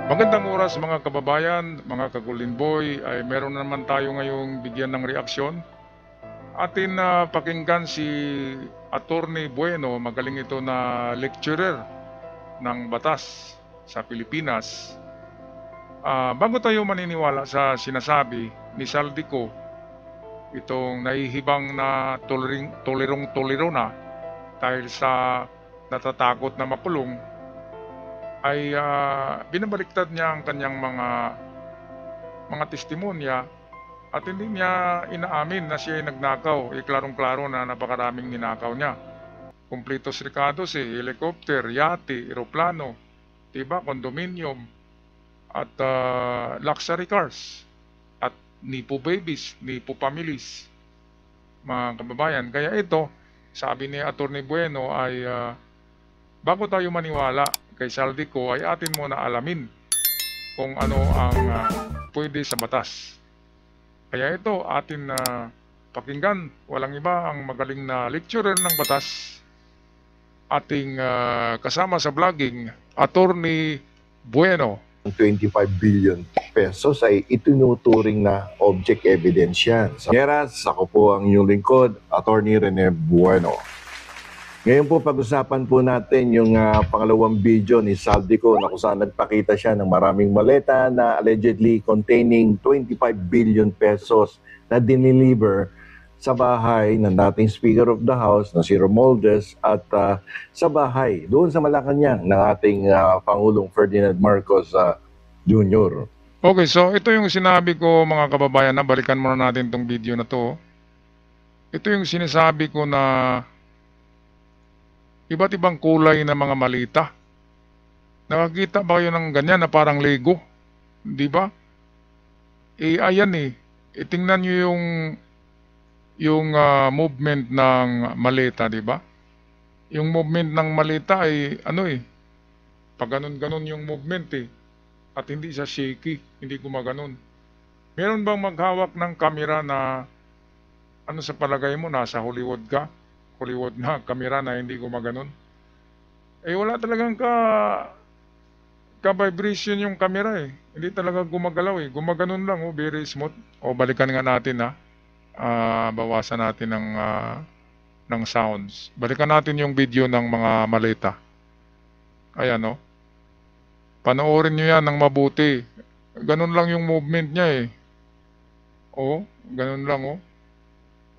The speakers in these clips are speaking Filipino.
Magandang oras mga kababayan, mga kagulinboy, ay meron na naman tayo ngayong bigyan ng reaksyon. Atin na pakinggan si Attorney Bueno, magaling ito na lecturer ng batas sa Pilipinas. Bago tayo maniniwala sa sinasabi ni Saldico, itong nahihibang na tolero na dahil sa natatakot na makulong, ay binabaliktad niya ang kanyang mga testimonya at hindi niya inaamin na siya ay nagnakaw. Klarong-klaro na napakaraming ninakaw niya. Kumplitos ricados helicopter, yate, eroplano, diba, condominium, at luxury cars, at nipo babies, nipo families, mga kababayan. Kaya ito, sabi ni Atty. Bueno ay bago tayo maniwala kay Saldico ay atin muna alamin kung ano ang pwede sa batas. Kaya ito atin pakinggan, walang iba ang magaling na lecturer ng batas, ating kasama sa vlogging, Atty. Bueno. 25 billion pesos ay itinuturing na object evidence yan. Ngeras, ako po ang inyong lingkod, Atty. Rene Bueno. Ngayon po pag-usapan po natin yung pangalawang video ni Saldico na kung saan nagpakita siya ng maraming maleta na allegedly containing 25 billion pesos na dineliver sa bahay ng dating Speaker of the House na si Romualdez at sa bahay doon sa Malacanang ng ating Pangulong Ferdinand Marcos Jr. Okay, so ito yung sinabi ko mga kababayan, na balikan muna natin tong video na to. Ito yung sinasabi ko na iba't ibang kulay na mga malita. Nakakita ba kayo ng ganyan na parang Lego? Di ba? Ayan tingnan nyo yung movement ng malita, di ba? Yung movement ng malita ay pag ganun-ganun yung movement at hindi siya shaky, hindi gumaganon. Meron bang maghawak ng camera na sa palagay mo nasa Hollywood ka? Hollywood na kamera na hindi gumaganon. Wala talagang ka-vibration yung camera Hindi talaga gumagalaw Gumaganon lang very smooth. Balikan nga natin bawasan natin ng sounds. Balikan natin yung video ng mga maleta. Ayan Panoorin nyo yan ng mabuti. Ganun lang yung movement niya ganun lang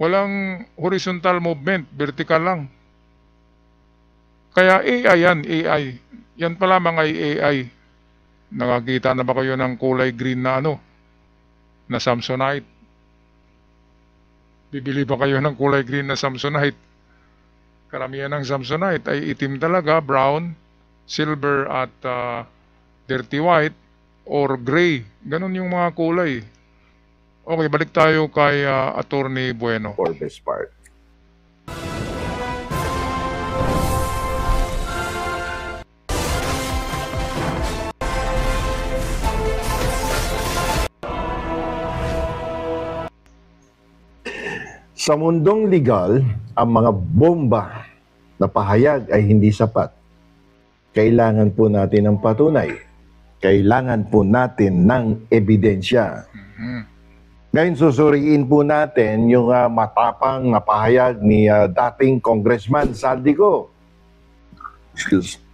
Walang horizontal movement, vertical lang. Kaya AI yan, AI. Yan pa lamang ay AI. Nakakita na ba kayo ng kulay green na na Samsonite? Bibili ba kayo ng kulay green na Samsonite? Karamihan ng Samsonite ay itim talaga, brown, silver at dirty white or gray. Ganon yung mga kulay. Okay, balik tayo kay Atty. Bueno. For this part. Sa mundong legal, ang mga bomba na pahayag ay hindi sapat. Kailangan po natin ng patunay. Kailangan po natin ng ebidensya. Ngayon susuriin po natin yung matapang na pahayag ni dating Congressman Saldico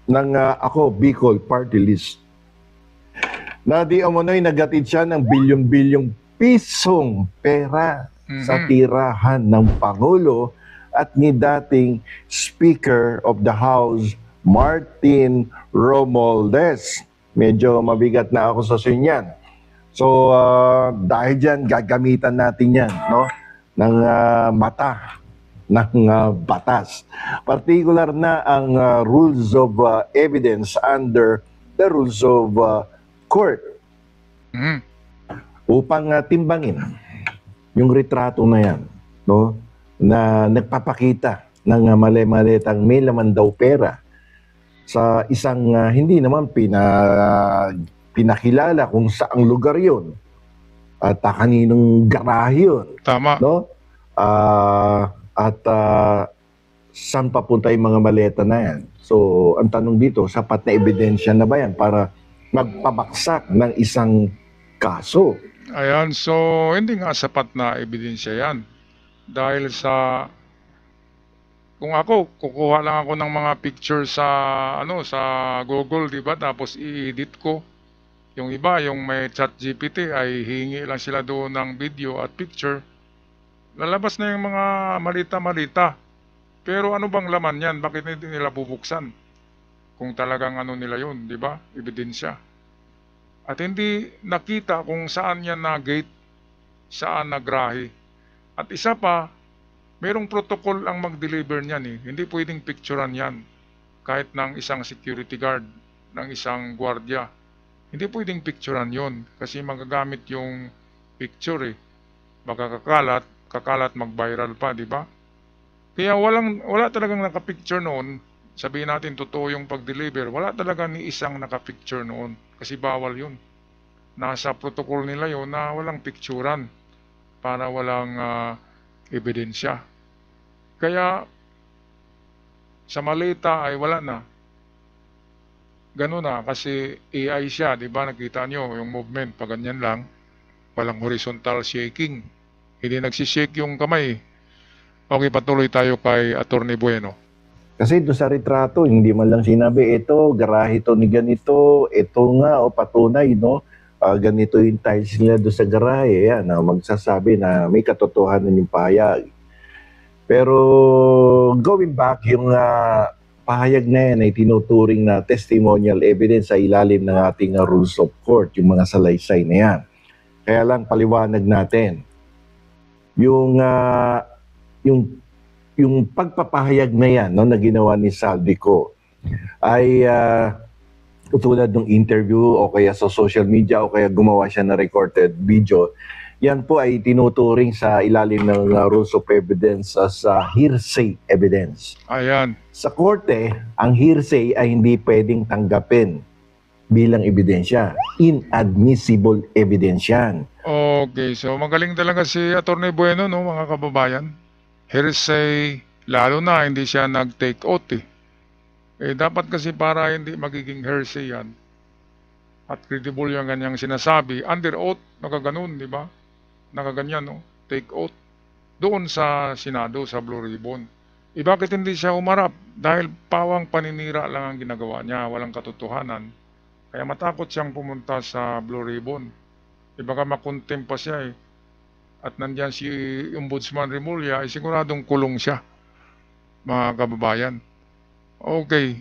ng Ako Bicol Party List. Na di umano'y nagatid siya ng bilyon-bilyong pisong pera sa tirahan ng Pangulo at ni dating Speaker of the House Martin Romualdez. Medyo mabigat na ako sa sinyan. So, dahil dyan, gagamitan natin yan, ng mata, ng batas. Particular na ang rules of evidence under the rules of court. Upang timbangin yung retrato na yan, na nagpapakita ng mali-malitang may laman daw pera sa isang hindi naman pinakilala kung saang lugar yun at kaninong garahe yun. Tama. Saan papunta yung mga maleta na yan? So, ang tanong dito, sapat na ebidensya na ba yan para magpabaksak ng isang kaso. Ayan, so hindi nga sapat na ebidensya yan. Dahil kung ako, kukuha lang ako ng mga picture sa Google, di ba? Tapos i-edit ko. Yung iba, yung may chat GPT ay hingi lang sila doon ng video at picture. Lalabas na yung mga malita-malita. Pero ano bang laman yan? Bakit hindi nila bubuksan? Kung talagang ano nila yun, di ba? Ebidensya. At hindi nakita kung saan yan na-gate, saan nagrahi. At isa pa, merong protocol ang mag-deliver niyan eh. Hindi pwedeng picturean yan. Kahit ng isang security guard, ng isang gwardiya. Hindi pwedeng picturean yon kasi magagamit yung picture eh. Baka kakalat mag-viral pa, di ba? Kaya wala talagang nakapicture noon. Sabihin natin totoo yung pag-deliver. Wala talaga ni isang nakapicture noon kasi bawal yun. Nasa protocol nila yon na walang picturean para walang ebidensya. Kaya sa malita ay wala na. Ganun na kasi AI siya, di ba? Nakita nyo yung movement, pag ganyan lang, walang horizontal shaking. Hindi nagsishake yung kamay. Okay, patuloy tayo kay Attorney Bueno. Kasi doon sa retrato, hindi man lang sinabi, ito, garahe to ni ganito, ito nga, o patunay, no? Ganito yung tiles nila doon sa garahe, yan, magsasabi na may katotohanan yung pahayag. Pero going back, yung pahayag na yan ay tinuturing na testimonial evidence sa ilalim ng ating rules of court, yung mga salaysay na yan. Kaya lang paliwanag natin, yung pagpapahayag na yan, no, na ginawa ni Saldico ay tulad ng interview o kaya sa social media o kaya gumawa siya ng recorded video, yan po ay tinuturing sa ilalim ng rules of evidence as hearsay evidence. Ayan. Sa korte, ang hearsay ay hindi pwedeng tanggapin bilang ebidensya. Inadmissible evidence yan. Okay, so magaling talaga si Attorney Bueno, no, mga kababayan. Hearsay, lalo na hindi siya nag-take oath eh. Dapat kasi para hindi magiging hearsay yan at credible yung ganyang sinasabi, under oath, nakaganon, di ba? Nakaganyan, no? Take oath. Doon sa Senado, sa Blue Ribbon. Bakit hindi siya umarap? Dahil pawang paninira lang ang ginagawa niya, walang katotohanan. Kaya matakot siyang pumunta sa Blue Ribbon. Baka makontempt pa siya eh. At nandyan si Ombudsman Remulla, siguradong kulong siya, mga kababayan. Okay.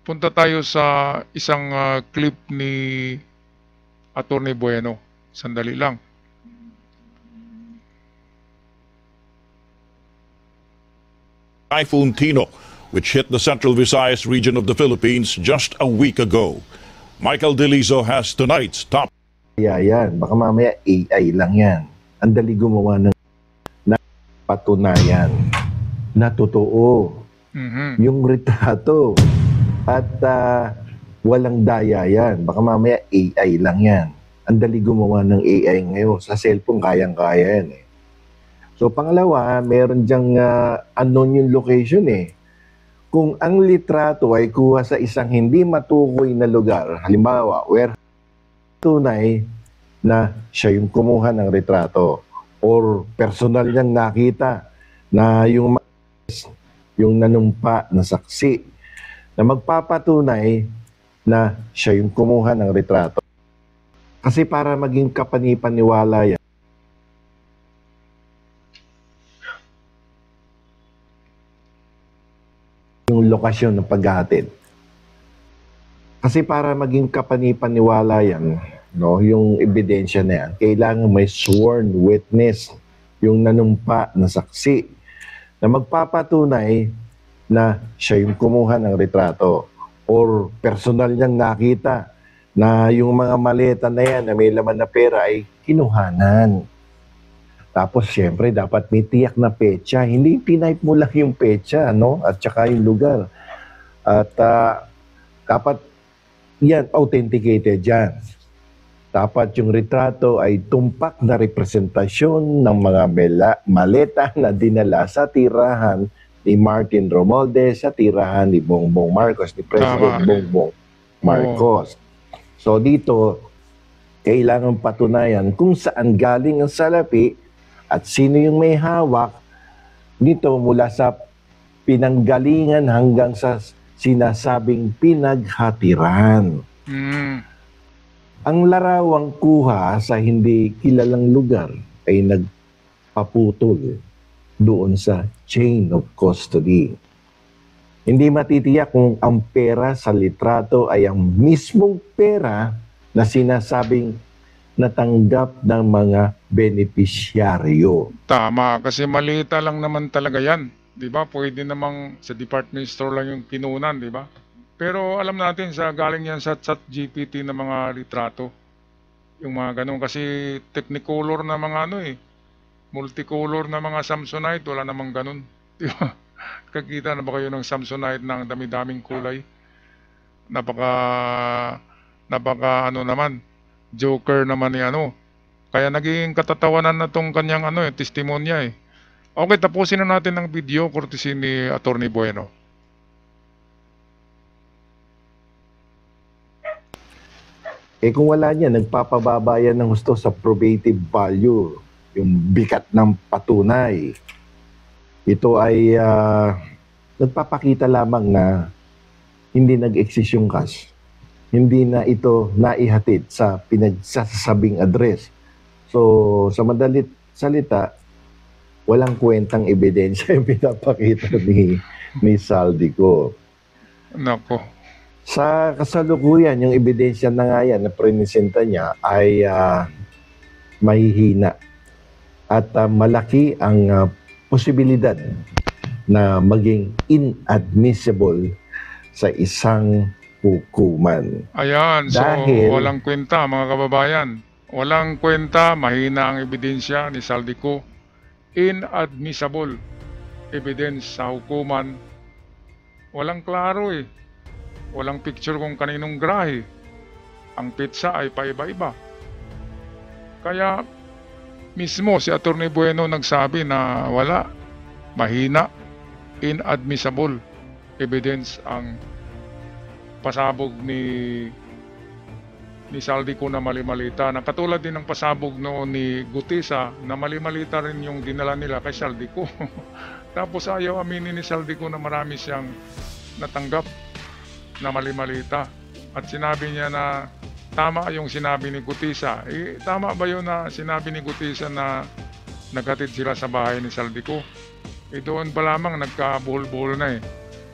Punta tayo sa isang clip ni Attorney Bueno. Sandali lang. Typhoon Tino, which hit the Central Visayas region of the Philippines just a week ago. Michael Delizo has tonight's top. Yan. Baka mamaya AI lang yan. Ang dali gumawa ng patunayan na totoo. Yung retrato. At walang daya yan. Baka mamaya AI lang yan. Ang dali gumawa ng AI ngayon. Sa cellphone, kayang-kaya yan eh. So, pangalawa, meron dyang unknown yung location eh. Kung ang litrato ay kuha sa isang hindi matukoy na lugar, halimbawa, where tunay na siya yung kumuha ng retrato or personal niyang nakita na yung nanumpa na saksi na magpapatunay na siya yung kumuha ng retrato. Kasi para maging kapani-paniwala yan, yung lokasyon ng paghahatid. Kasi para maging kapani-paniwala yan, no, yung ebidensya na yan, kailangan may sworn witness, yung nanumpa na saksi, na magpapatunay na siya yung kumuha ng retrato or personal niyang nakita na yung mga maleta na yan na may laman na pera ay kinuhanan. Tapos siyempre dapat may tiyak na petsa. Hindi tinype mo lang yung petsa, no? At saka yung lugar. At dapat yan authenticated yan. Dapat yung retrato ay tumpak na representasyon ng mga maleta na dinala sa tirahan ni Martin Romualdez, sa tirahan ni Bongbong Marcos, ni President Bongbong. Marcos. So dito, kailangan patunayan kung saan galing ang salapi at sino yung may hawak nito mula sa pinanggalingan hanggang sa sinasabing pinaghatiran. Ang larawang kuha sa hindi kilalang lugar ay nagpaputol doon sa chain of custody. Hindi matitiyak kung ang pera sa litrato ay ang mismong pera na sinasabing natanggap ng mga benepisyaryo. Tama, kasi malita lang naman talaga yan. Di ba? Pwede namang sa department store lang yung kinunan, di ba? Pero alam natin, galing yan sa ChatGPT na mga litrato. Yung mga ganun. Kasi technicolor na mga multicolor na mga Samsonite, wala namang ganun. Di ba? Kakita na ba kayo ng Samsonite ng dami-daming kulay? Napaka naman, joker naman ni Kaya naging katatawanan na tong kanyang testimonya eh. Okay, tapusin na natin ang video courtesy ni Attorney Bueno. Kung wala niya, nagpapababayan ng gusto sa probative value, yung bigat ng patunay. Ito ay nagpapakita lamang na hindi nag-exist yung cash. Hindi na ito naihatid sa pinagsasabing address. So, sa madalit salita, walang kwentang ebidensya yung pinapakita ni Saldico. Nako. Sa kasalukuyan, yung ebidensya na nga yan na presenta niya ay mahihina. At malaki ang posibilidad na maging inadmissible sa isang hukuman. Ayan, so Dahil- walang kwenta mga kababayan. Walang kwenta, mahina ang ebidensya ni Saldico. Inadmissible evidence sa hukuman. Walang klaro eh. Walang picture kung kaninong grahe. Ang pizza ay paiba-iba. Kaya mismo si Attorney Bueno nagsabi na wala, mahina, inadmissible evidence ang pasabog ni Saldico na mali-malita. Na katulad din ng pasabog noon ni Gutisa na mali-malita rin yung dinala nila kay Saldico. Tapos ayaw aminin ni Saldico na marami siyang natanggap na mali-malita. At sinabi niya na tama yung sinabi ni Gutisa. Tama ba yun na sinabi ni Gutisa na naghatid sila sa bahay ni Saldico? Doon pa lamang nagkabuhol-buhol na eh.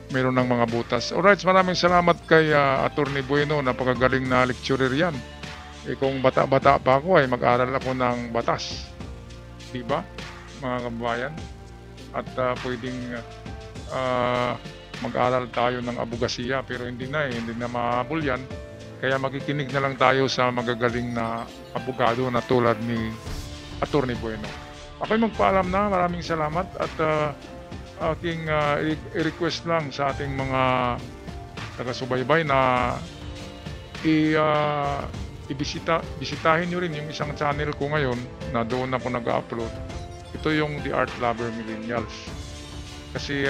Meron ng mga butas. Alright, maraming salamat kay Attorney Bueno. Napakagaling na lecturer yan. Kung bata-bata pa ako ay mag-aral ako ng batas. Diba, mga kababayan? At pwedeng mag-aral tayo ng abogasiya pero hindi na mahabol yan. Kaya makikinig na lang tayo sa magagaling na abogado na tulad ni Attorney Bueno. Ako'y magpaalam na. Maraming salamat at aking i-request lang sa ating mga taga-subaybay na bisitahin nyo rin yung isang channel ko ngayon na doon ako nag-upload. Ito yung The Art Lover Millennials. Kasi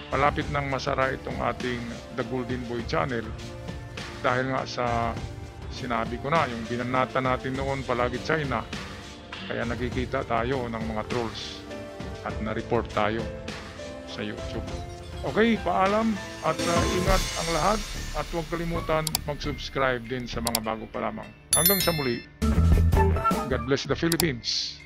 malapit nang masara itong ating The Golden Boy channel dahil nga sa sinabi ko na, yung binanata natin noon palagi China. Kaya nakikita tayo ng mga trolls at na-report tayo sa YouTube. Okay, paalam at ingat ang lahat at huwag kalimutan mag-subscribe din sa mga bago pa lamang. Hanggang sa muli, God bless the Philippines.